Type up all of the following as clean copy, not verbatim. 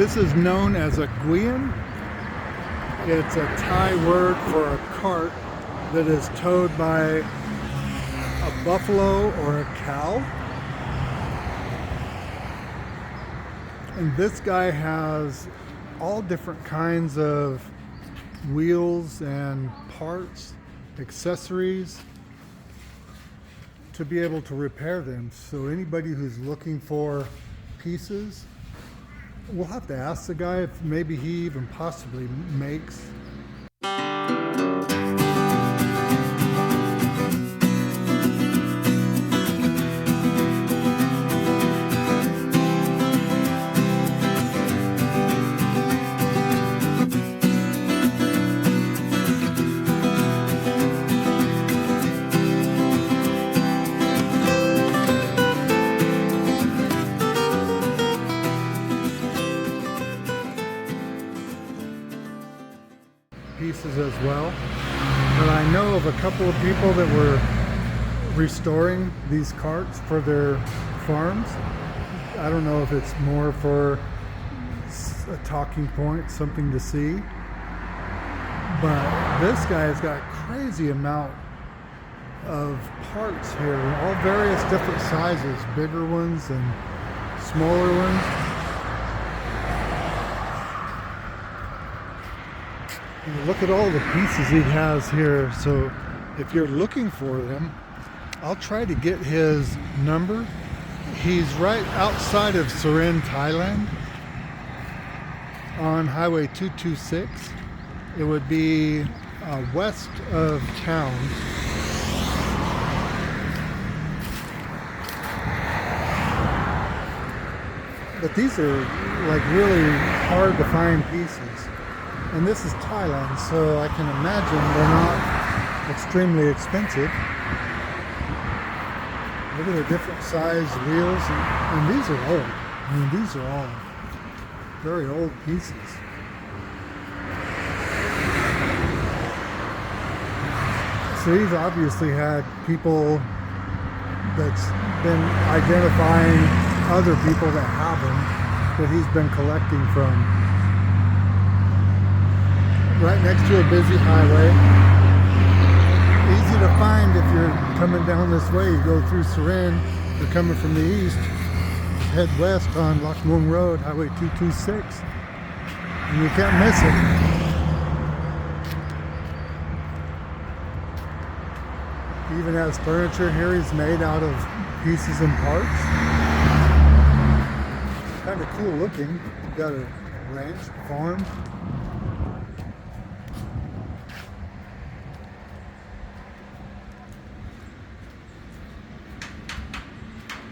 This is known as a Kewiyn. It's a Thai word for a cart that is towed by a buffalo or a cow. And this guy has all different kinds of wheels and parts, accessories to be able to repair them. So anybody who's looking for pieces, we'll have to ask the guy if maybe he even possibly makes. Pieces as well, but I know of a couple of people that were restoring these carts for their farms. I don't know if it's more for a talking point, something to see, but this guy's got a crazy amount of parts here, all various different sizes, bigger ones and smaller ones. Look at all the pieces he has here. So if you're looking for them, I'll try to get his number. He's right outside of Surin, Thailand, on Highway 226. It would be west of town. But these are like really hard to find pieces. And this is Thailand, so I can imagine they're not extremely expensive. Look at the different size wheels, and these are old. I mean, these are all very old pieces. So he's obviously had people that's been identifying other people that have them that he's been collecting from. Right next to a busy highway. Easy to find if you're coming down this way. You go through Surin, you're coming from the east, head west on Loch Muong Road, Highway 226, and you can't miss it. He even has furniture here he's made out of pieces and parts. Kind of cool looking. Got a ranch, farm.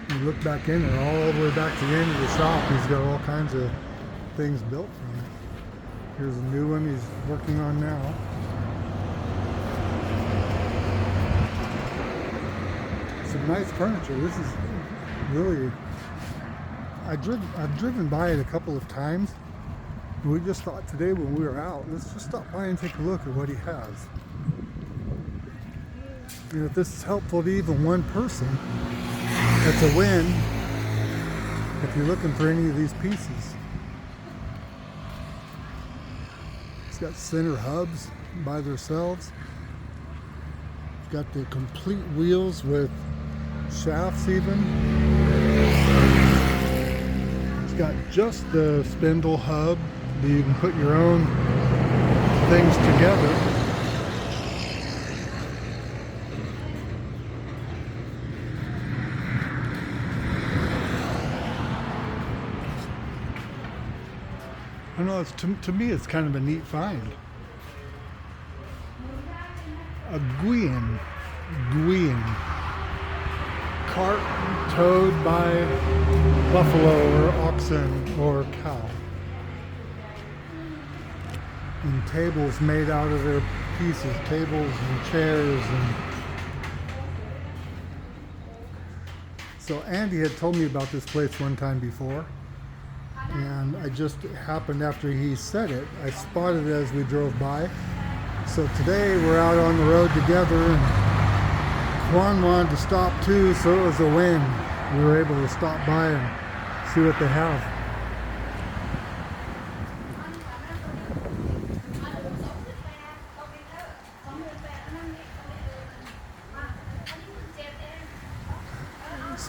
You look back in there, all the way back to the end of the shop, he's got all kinds of things built from it. Here's a new one he's working on now. Some nice furniture. This is really, I've driven by it a couple of times. We just thought today when we were out, let's just stop by and take a look at what he has. You know, if this is helpful to even one person, it's a win if you're looking for any of these pieces. It's got center hubs by themselves. It's got the complete wheels with shafts even. It's got just the spindle hub that you can put your own things together. I know, to me it's kind of a neat find. A Kewiyn cart towed by buffalo or oxen or cow. And tables made out of their pieces, tables and chairs. And so Andy had told me about this place one time before. And I just happened after he said it, I spotted it as we drove by. So today we're out on the road together, and Juan wanted to stop too, so it was a win. We were able to stop by and see what they have.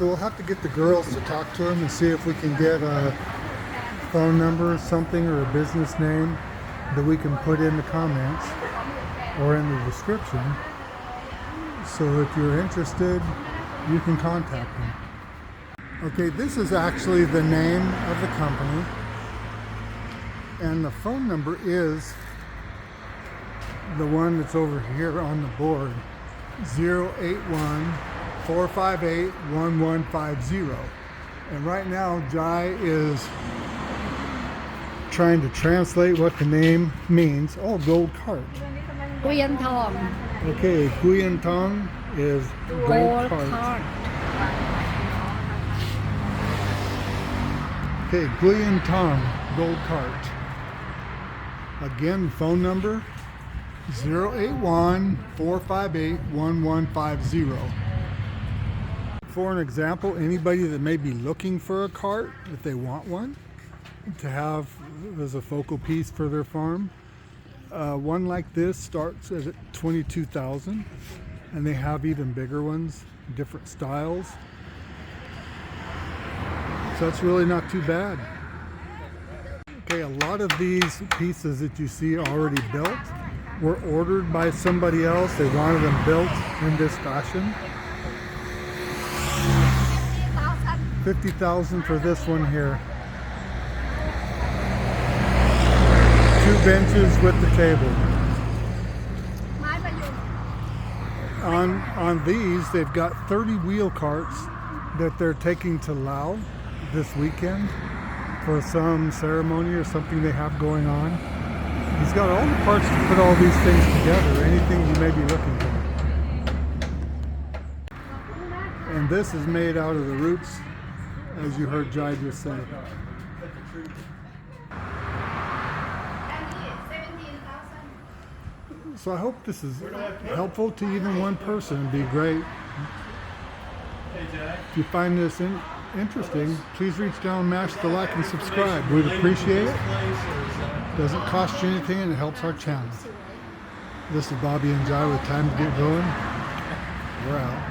So we'll have to get the girls to talk to him and see if we can get a phone number or something, or a business name that we can put in the comments or in the description. So if you're interested, you can contact them. Okay, this is actually the name of the company, and the phone number is the one that's over here on the board, 081-458-1150. And right now Jai is trying to translate what the name means. Oh, gold cart. Kewiyn Cart. Okay, Kewiyn Cart is gold cart. Okay, Kewiyn Cart, gold cart. Again, phone number 081-458-1150. For an example, anybody that may be looking for a cart, if they want one to have as a focal piece for their farm, one like this starts at $22,000, and they have even bigger ones, different styles. So it's really not too bad. Okay, a lot of these pieces that you see already built were ordered by somebody else. They wanted them built in this fashion. $50,000 for this one here. 2 benches with the table. On these, they've got 30 wheel carts that they're taking to Laos this weekend for some ceremony or something they have going on. He's got all the parts to put all these things together, anything you may be looking for. And this is made out of the roots, as you heard Jai just say. So I hope this is helpful to even one person. It'd be great. If you find this interesting, please reach down, mash the like and subscribe. We'd appreciate it. Doesn't cost you anything, and it helps our channel. This is Bobby and Jai with Time to Get Going. We're out.